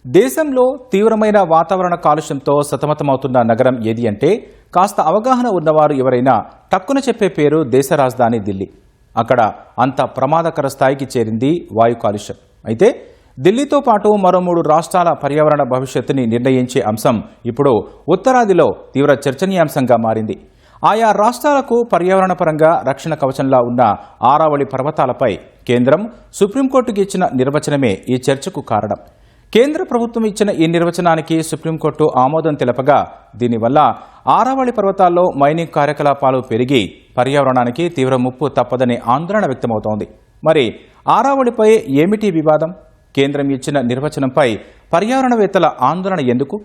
దేశంలో తీవ్రమైన వాతావరణ కాలుష్యంతో సతమతమవుతున్న నగరం ఏది అంటే కాస్త అవగాహన ఉన్నవారు ఎవరైనా టక్కున చెప్పే పేరు దేశ రాజధాని ఢిల్లీ. అక్కడ అంత ప్రమాదకర స్థాయికి చేరింది వాయు కాలుష్యం. అయితే ఢిల్లీతో పాటు మరో 3 రాష్ట్రాల పర్యావరణ భవిష్యత్తుని నిర్ణయించే అంశం ఇప్పుడు ఉత్తరాదిలో తీవ్ర చర్చనీయాంశంగా మారింది. ఆయా రాష్ట్రాలకు పర్యావరణపరంగా రక్షణ కవచంలా ఉన్న ఆరావళి పర్వతాలపై కేంద్రం సుప్రీంకోర్టుకి ఇచ్చిన నిర్వచనమే ఈ చర్చకు కారణం. కేంద్ర ప్రభుత్వం ఇచ్చిన ఈ నిర్వచనానికి సుప్రీంకోర్టు ఆమోదం తెలపగా దీనివల్ల ఆరావళి పర్వతాల్లో మైనింగ్ కార్యకలాపాలు పెరిగి పర్యావరణానికి తీవ్ర ముప్పు తప్పదనే ఆందోళన వ్యక్తమవుతోంది. మరి ఆరావళిపై ఏమిటి వివాదం? కేంద్రం ఇచ్చిన నిర్వచనంపై పర్యావరణవేత్తల ఆందోళన ఎందుకు?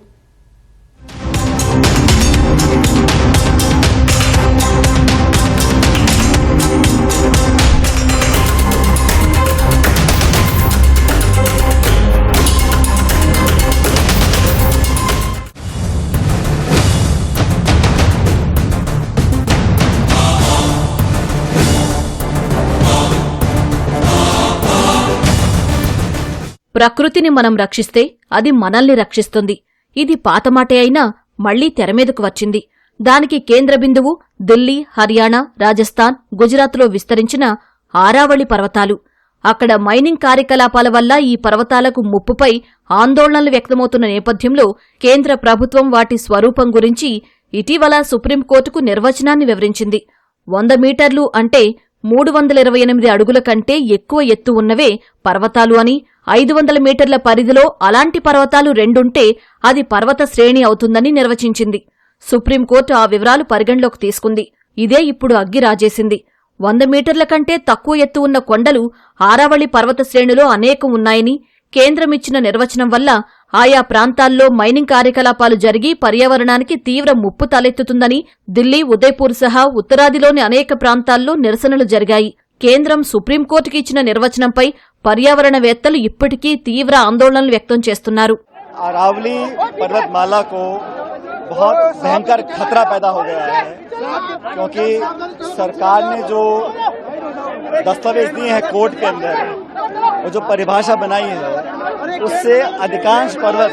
ప్రకృతిని మనం రక్షిస్తే అది మనల్ని రక్షిస్తుంది. ఇది పాతమాటే అయినా మళ్లీ తెరమీదకు వచ్చింది. దానికి కేంద్ర బిందువు ఢిల్లీ, హర్యానా, రాజస్థాన్, గుజరాత్లో విస్తరించిన ఆరావళి పర్వతాలు. అక్కడ మైనింగ్ కార్యకలాపాల వల్ల ఈ పర్వతాలకు ముప్పుపై ఆందోళనలు వ్యక్తమవుతున్న నేపథ్యంలో కేంద్ర ప్రభుత్వం వాటి స్వరూపం గురించి ఇటీవల సుప్రీంకోర్టుకు నిర్వచనాన్ని వివరించింది. 100 మీటర్లు అంటే 328 అడుగుల కంటే ఎక్కువ ఎత్తు ఉన్నవే పర్వతాలు అని, 500 మీటర్ల పరిధిలో అలాంటి పర్వతాలు 2 ఉంటే అది పర్వత శ్రేణి అవుతుందని నిర్వచించింది. సుప్రీంకోర్టు ఆ వివరాలు పరిగణలోకి తీసుకుంది. ఇదే ఇప్పుడు అగ్గి రాజేసింది. 100 మీటర్ల కంటే తక్కువ ఎత్తు ఉన్న కొండలు ఆరావళి పర్వత శ్రేణిలో అనేకం ఉన్నాయని, కేంద్రమిచ్చిన నిర్వచనం వల్ల ఆయా ప్రాంతాల్లో మైనింగ్ కార్యకలాపాలు జరిగి పర్యావరణానికి తీవ్ర ముప్పు తలెత్తుతుందని ఢిల్లీ, ఉదయ్పూర్ సహా ఉత్తరాదిలోని అనేక ప్రాంతాల్లో నిరసనలు జరిగాయి. కేంద్రం సుప్రీంకోర్టుకి ఇచ్చిన నిర్వచనంపై పర్యావరణవేత్తలు ఇప్పటికీ తీవ్ర ఆందోళనలు వ్యక్తం చేస్తున్నారు. अरावली पर्वतमाला को बहुत भयंकर खतरा पैदा हो गया है, क्योंकि सरकार ने जो दस्तावेज दिए हैं कोर्ट के अंदर, वो जो परिभाषा बनाई है, उससे अधिकांश पर्वत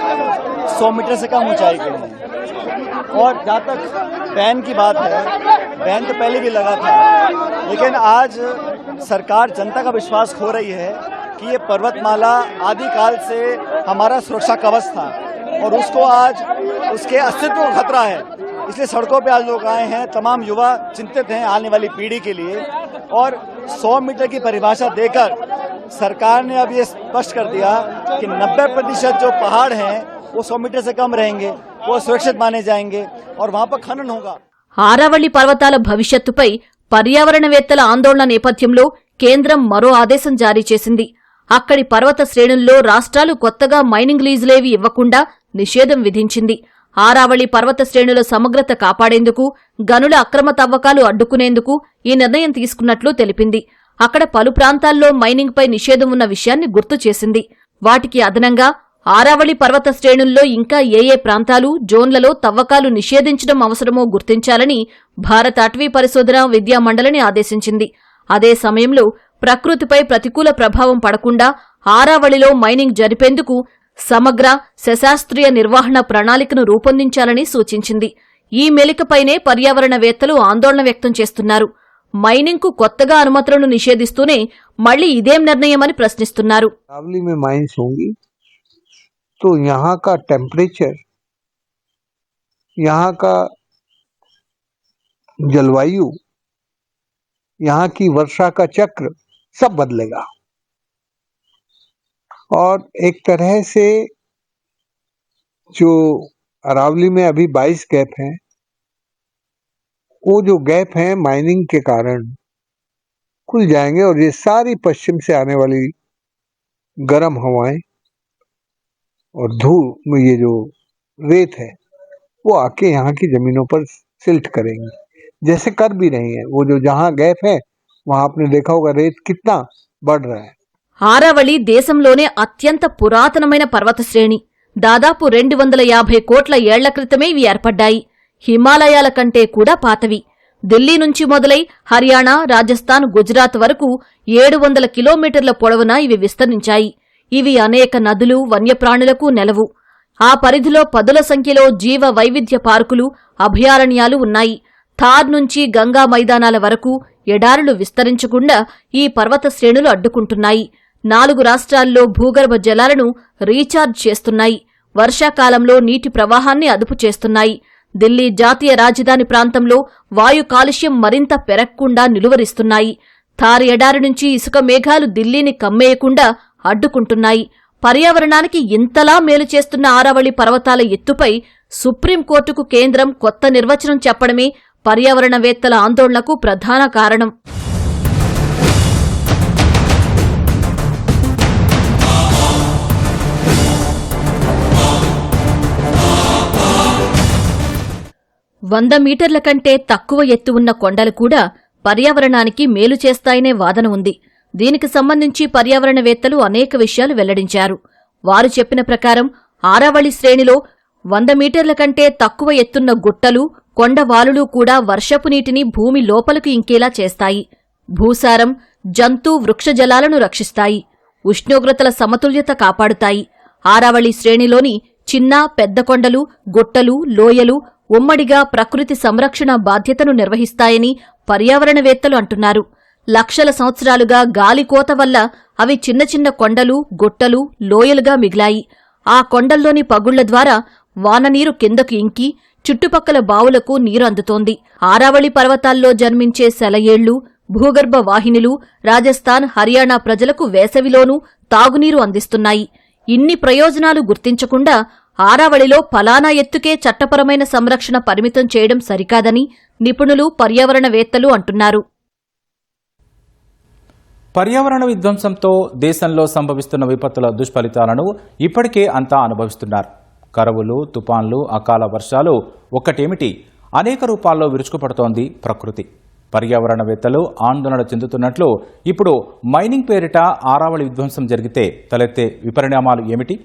100 मीटर से कम ऊंचाई के हैं. और जहाँ तक बैन की बात है, बैन तो पहले भी लगा था, लेकिन आज सरकार जनता का विश्वास खो रही है कि ये पर्वतमाला आदिकाल से हमारा सुरक्षा कवच था और उसको आज उसके अस्तित्व को खतरा है. इसलिए सड़कों पे आज लोग आए हैं. तमाम युवा चिंतित हैं आने वाली पीढ़ी के लिए. और 100 मीटर की परिभाषा देकर सरकार ने अब ये स्पष्ट कर दिया कि 90% जो पहाड़ हैं वो 100 मीटर से कम रहेंगे, वो सुरक्षित माने जाएंगे और वहाँ पर खनन होगा. ఆరావళి పర్వతాల భవిష్యత్తుపై పర్యావరణవేత్తల ఆందోళన నేపథ్యంలో కేంద్రం మరో ఆదేశం జారీ చేసింది. అక్కడి పర్వత శ్రేణుల్లో రాష్ట్రాలు కొత్తగా మైనింగ్ లీజులేవి ఇవ్వకుండా నిషేధం విధించింది. ఆరావళి పర్వత శ్రేణుల సమగ్రత కాపాడేందుకు, గనుల అక్రమ తవ్వకాలు అడ్డుకునేందుకు ఈ నిర్ణయం తీసుకున్నట్లు తెలిపింది. అక్కడ పలు ప్రాంతాల్లో మైనింగ్పై నిషేధం ఉన్న విషయాన్ని గుర్తు చేసింది. వాటికి అదనంగా ఆరావళి పర్వత శ్రేణుల్లో ఇంకా ఏ ప్రాంతాలు, జోన్లలో తవ్వకాలు నిషేధించడం అవసరమో గుర్తించాలని భారత అటవీ పరిశోధన విద్యా మండలిని ఆదేశించింది. అదే సమయంలో ప్రకృతిపై ప్రతికూల ప్రభావం పడకుండా ఆరావళిలో మైనింగ్ జరిపేందుకు సమగ్ర శశాస్త్రీయ నిర్వహణ ప్రణాళికను రూపొందించాలని సూచించింది. ఈ మెలికపైనే పర్యావరణవేత్తలు ఆందోళన వ్యక్తం చేస్తున్నారు. మైనింగ్కు కొత్తగా అనుమతులను నిషేధిస్తూనే మళ్లీ ఇదేం నిర్ణయమని ప్రశ్నిస్తున్నారు. तो यहाँ का टेम्परेचर, यहाँ का जलवायु, यहाँ की वर्षा का चक्र सब बदलेगा और एक तरह से जो अरावली में अभी 22 गैप हैं, वो जो गैप हैं माइनिंग के कारण खुल जाएंगे और ये सारी पश्चिम से आने वाली गर्म हवाएं और धूल, ये जो रेत है वो आके यहाँ की जमीनों पर सिल्ट करेंगे, जैसे कर भी रही है. वो जो जहाँ गैप है वहाँ आपने देखा होगा रेत कितना बढ़ रहा है. ఆరావళి దేశంలోనే అత్యంత పురాతనమైన పర్వత శ్రేణి. దాదాపు 250 కోట్ల ఏళ్ల క్రితమే ఇవి ఏర్పడ్డాయి. హిమాలయాల కంటే కూడా పాతవి. ఢిల్లీ నుంచి మొదలై హర్యానా, రాజస్థాన్, గుజరాత్ వరకు 700 కిలోమీటర్ల పొడవున ఇవి విస్తరించాయి. ఇవి అనేక నదులు, వన్యప్రాణులకు నెలవు. ఆ పరిధిలో పదుల సంఖ్యలో జీవ వైవిధ్య పార్కులు, అభయారణ్యాలు ఉన్నాయి. థార్ నుంచి గంగా మైదానాల వరకు ఎడారులు విస్తరించకుండా ఈ పర్వత శ్రేణులు అడ్డుకుంటున్నాయి. 4 రాష్ట్రాల్లో భూగర్భ జలాలను రీఛార్జ్ చేస్తున్నాయి. వర్షాకాలంలో నీటి ప్రవాహాన్ని అదుపు చేస్తున్నాయి. ఢిల్లీ జాతీయ రాజధాని ప్రాంతంలో వాయు కాలుష్యం మరింత పెరగకుండా నిలువరిస్తున్నాయి. థార్ ఎడారి నుంచి ఇసుక మేఘాలు ఢిల్లీని కమ్మేయకుండా అడ్డుకుంటున్నాయి. పర్యావరణానికి ఇంతలా మేలు చేస్తున్న ఆరావళి పర్వతాల ఎత్తుపై సుప్రీంకోర్టుకు కేంద్రం కొత్త నిర్వచనం చెప్పడమే పర్యావరణవేత్తల ఆందోళనకు ప్రధాన కారణం. వంద మీటర్ల కంటే తక్కువ ఎత్తు ఉన్న కొండలు కూడా పర్యావరణానికి మేలు చేస్తాయనే వాదన ఉంది. దీనికి సంబంధించి పర్యావరణవేత్తలు అనేక విషయాలు వెల్లడించారు. వారు చెప్పిన ప్రకారం ఆరావళి శ్రేణిలో 100 మీటర్ల కంటే తక్కువ ఎత్తున్న గుట్టలు, కొండవాలులు కూడా వర్షపు నీటిని భూమి లోపలకు ఇంకేలా చేస్తాయి. భూసారం, జంతు, వృక్షజలాలను రక్షిస్తాయి. ఉష్ణోగ్రతల సమతుల్యత కాపాడుతాయి. ఆరావళి శ్రేణిలోని చిన్న, పెద్ద కొండలు, గుట్టలు, లోయలు ఉమ్మడిగా ప్రకృతి సంరక్షణ బాధ్యతను నిర్వహిస్తాయని పర్యావరణవేత్తలు అంటున్నారు. లక్షల సంవత్సరాలుగా గాలికోత వల్ల అవి చిన్న చిన్న కొండలు, గుట్టలు, లోయలుగా మిగిలాయి. ఆ కొండల్లోని పగుళ్ల ద్వారా వాననీరు కిందకు ఇంకి చుట్టుపక్కల బావులకు నీరు అందుతోంది. ఆరావళి పర్వతాల్లో జన్మించే సెలయేళ్లు, భూగర్భ వాహినులు రాజస్థాన్, హర్యానా ప్రజలకు వేసవిలోనూ తాగునీరు అందిస్తున్నాయి. ఇన్ని ప్రయోజనాలు గుర్తించకుండా ఆరావళిలో ఫలానా ఎత్తుకే చట్టపరమైన సంరక్షణ పరిమితం చేయడం సరికాదని నిపుణులు, పర్యావరణవేత్తలు అంటున్నారు. పర్యావరణ విధ్వంసంతో దేశంలో సంభవిస్తున్న విపత్తుల దుష్ఫలితాలను ఇప్పటికే అంతా అనుభవిస్తున్నారు. కరువులు, తుపాన్లు, అకాల వర్షాలు ఒక్కటేమిటి, అనేక రూపాల్లో విరుచుకుపడుతోంది ప్రకృతి. పర్యావరణవేత్తలు ఆందోళన చెందుతున్నట్లు ఇప్పుడు మైనింగ్ పేరిట ఆరావళి విధ్వంసం జరిగితే తలెత్తే విపరిణామాలు ఏమిటి?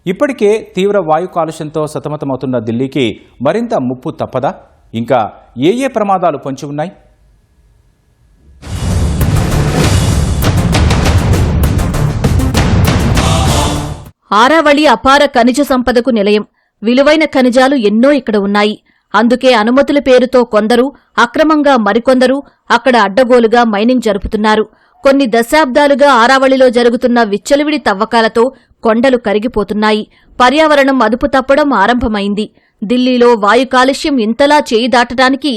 ఇప్పటికే తీవ్ర వాయు కాలుష్యంతో సతమతమవుతున్న ఢిల్లీకి మరింత ముప్పు తప్పదా? ఇంకా ఏ ప్రమాదాలు పొంచి ఉన్నాయి? ఆరావళి అపార ఖనిజ సంపదకు నిలయం. విలువైన ఖనిజాలు ఎన్నో ఇక్కడ ఉన్నాయి. అందుకే అనుమతుల పేరుతో కొందరు, అక్రమంగా మరికొందరు అక్కడ అడ్డగోలుగా మైనింగ్ జరుపుతున్నారు. కొన్ని దశాబ్దాలుగా ఆరావళిలో జరుగుతున్న విచ్చలవిడి తవ్వకాలతో కొండలు కరిగిపోతున్నాయి. పర్యావరణం అదుపు తప్పడం ఆరంభమైంది. ఢిల్లీలో వాయు కాలుష్యం ఇంతలా చేయి దాటడానికి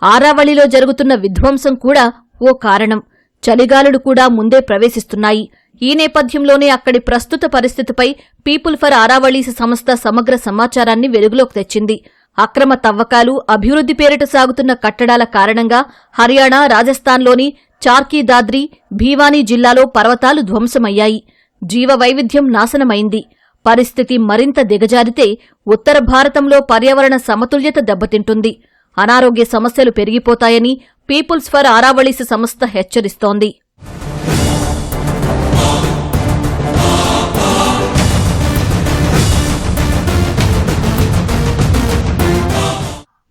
ఆరావళిలో జరుగుతున్న విధ్వంసం కూడా ఓ కారణం. చలిగాలులు కూడా ముందే ప్రవేశిస్తున్నాయి. ఈ నేపథ్యంలోనే అక్కడి ప్రస్తుత పరిస్థితిపై పీపుల్ ఫర్ ఆరావళీస్ సంస్థ సమగ్ర సమాచారాన్ని వెలుగులోకి తెచ్చింది. అక్రమ తవ్వకాలు, అభివృద్ధి పేరిట సాగుతున్న కట్టడాల కారణంగా హర్యానా, రాజస్థాన్లోని చార్కీ దాద్రి, భీవానీ జిల్లాలో పర్వతాలు ధ్వంసమయ్యాయి. జీవ వైవిధ్యం నాశనమైంది. పరిస్థితి మరింత దిగజారితే ఉత్తర భారతంలో పర్యావరణ సమతుల్యత దెబ్బతింటుంది. అనారోగ్య సమస్యలు పెరిగిపోతాయని పీపుల్స్ ఫర్ ఆరావళీస్ సంస్థ హెచ్చరిస్తోంది.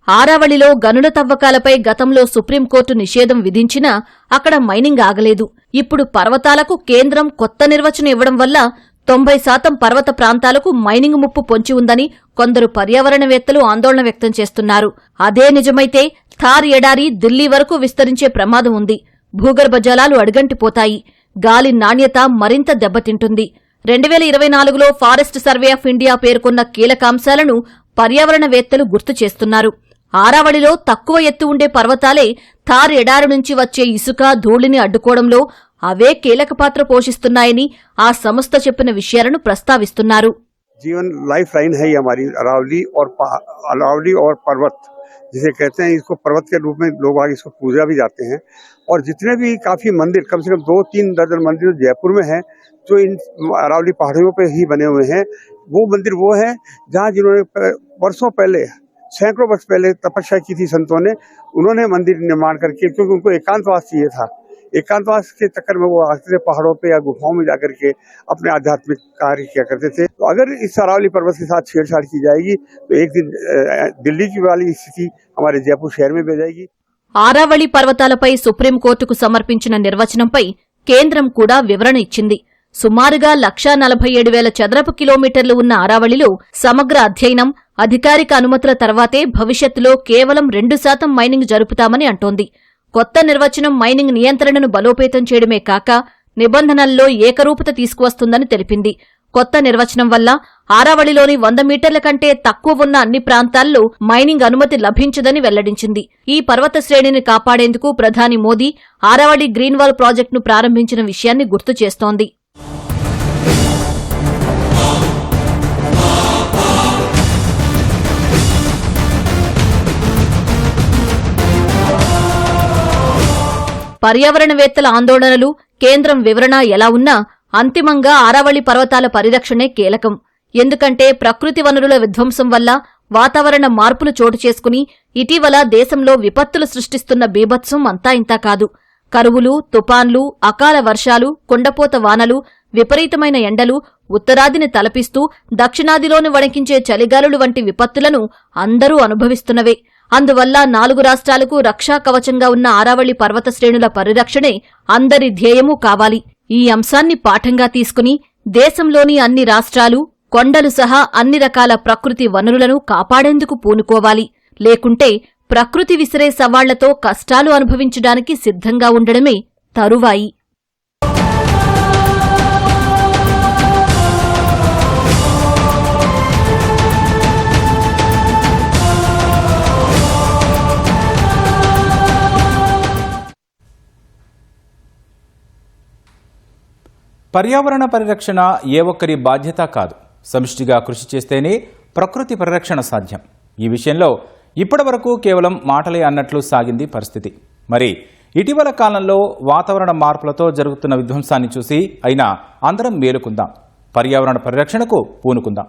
ఆరావళిలో గనుల తవ్వకాలపై గతంలో సుప్రీంకోర్టు నిషేధం విధించినా అక్కడ మైనింగ్ ఆగలేదు. ఇప్పుడు పర్వతాలకు కేంద్రం కొత్త నిర్వచనం ఇవ్వడం వల్ల 90% పర్వత ప్రాంతాలకు మైనింగ్ ముప్పు పొంచి ఉందని కొందరు పర్యావరణవేత్తలు ఆందోళన వ్యక్తం చేస్తున్నారు. అదే నిజమైతే థార్ ఎడారి ఢిల్లీ వరకు విస్తరించే ప్రమాదం ఉంది. భూగర్భ జలాలు అడుగంటిపోతాయి. గాలి నాణ్యత మరింత దెబ్బతింటుంది. 2024లో ఫారెస్ట్ సర్వే ఆఫ్ ఇండియా పేర్కొన్న కీలకాంశాలను పర్యావరణవేత్తలు గుర్తు చేస్తున్నారు. ఆరావళిలో తక్కువ ఎత్తు ఉండే పర్వతాలే థార్ ఎడారి నుంచి వచ్చే ఇసుక, ధూళిని అడ్డుకోవడంలో అవే కీలక పాత్ర పోషిస్తున్నాయని ఆ సంస్థ చెప్పిన విషయాలను ప్రస్తావిస్తున్నారు. जीवन लाइफ लाइन है ये हमारी अरावली और पर्वत जिसे कहते हैं। इसको पर्वत के रूप में लोग आगे इसको पूजा भी जाते हैं। और जितने भी काफी मंदिर, कम से कम 2-3 दर्जन मंदिर जयपुर में हैं जो इन अरावली पहाड़ियों पे ही बने हुए हैं। वो मंदिर वो है जहाँ जिन्होंने वर्षों पहले, सैकड़ों वर्ष पहले तपस्या की थी संतों ने, उन्होंने मंदिर निर्माण करके, क्योंकि उनको एकांतवास चाहिए था, एकांतवास के चक्कर में वो आते थे पहाड़ों पे या गुफाओं में जाकर के अपने आध्यात्मिक कार्य किया करते थे। तो अगर इस अरावली पर्वत के साथ छेड़छाड़ की जाएगी तो एक दिन दिल्ली की वाली स्थिति हमारे जयपुर शहर में भी जाएगी। ఆరావళి పర్వతాలపై సుప్రీంకోర్టుకు సమర్పించిన నిర్వచనంపై కేంద్రం కూడా వివరణ ఇచ్చింది. సుమారుగా 1,47,000 చదరపు కిలోమీటర్లు ఉన్న ఆరావళిలో సమగ్ర అధ్యయనం, అధికారిక అనుమతుల తర్వాతే భవిష్యత్తులో కేవలం 2% మైనింగ్ జరుపుతామని అంటోంది. కొత్త నిర్వచనం మైనింగ్ నియంత్రణను బలోపేతం చేయడమే కాక నిబంధనల్లో ఏకరూపత తీసుకువస్తుందని తెలిపింది. కొత్త నిర్వచనం వల్ల ఆరావళిలోని 100 మీటర్ల కంటే తక్కువ ఉన్న అన్ని ప్రాంతాల్లో మైనింగ్ అనుమతి లభించదని వెల్లడించింది. ఈ పర్వత శ్రేణిని కాపాడేందుకు ప్రధాని మోదీ ఆరావళి గ్రీన్ వాల్ ప్రాజెక్టును ప్రారంభించిన విషయాన్ని గుర్తు చేస్తోంది. పర్యావరణవేత్తల ఆందోళనలు, కేంద్రం వివరణ ఎలా ఉన్నా అంతిమంగా ఆరావళి పర్వతాల పరిరక్షణే కీలకం. ఎందుకంటే ప్రకృతి వనరుల విధ్వంసం వల్ల వాతావరణ మార్పులు చోటు చేసుకుని ఇటీవల దేశంలో విపత్తులు సృష్టిస్తున్న బీభత్సం అంతా ఇంతా కాదు. కరువులు, తుపాన్లు, అకాల వర్షాలు, కుండపోత వానలు, విపరీతమైన ఎండలు, ఉత్తరాదిని తలపిస్తూ దక్షిణాదిలోని వణికించే చలిగాలులు వంటి విపత్తులను అందరూ అనుభవిస్తున్నవే. అందువల్ల 4 రాష్ట్రాలకు రక్షా కవచంగా ఉన్న ఆరావళి పర్వత శ్రేణుల పరిరక్షణే అందరి ధ్యేయమూ కావాలి. ఈ అంశాన్ని పాఠంగా తీసుకుని దేశంలోని అన్ని రాష్ట్రాలు, కొండలు సహా అన్ని రకాల ప్రకృతి వనరులను కాపాడేందుకు పూనుకోవాలి. లేకుంటే ప్రకృతి విసిరే సవాళ్లతో కష్టాలు అనుభవించడానికి సిద్ధంగా ఉండడమే తరువాయి. పర్యావరణ పరిరక్షణ ఏ ఒక్కరి బాధ్యత కాదు. సమిష్టిగా కృషి చేస్తేనే ప్రకృతి పరిరక్షణ సాధ్యం. ఈ విషయంలో ఇప్పటివరకు కేవలం మాటలే అన్నట్లు సాగింది పరిస్థితి. మరి ఇటీవల కాలంలో వాతావరణ మార్పులతో జరుగుతున్న విధ్వంసాన్ని చూసి అయినా అందరం మేలుకుందాం, పర్యావరణ పరిరక్షణకు పూనుకుందాం.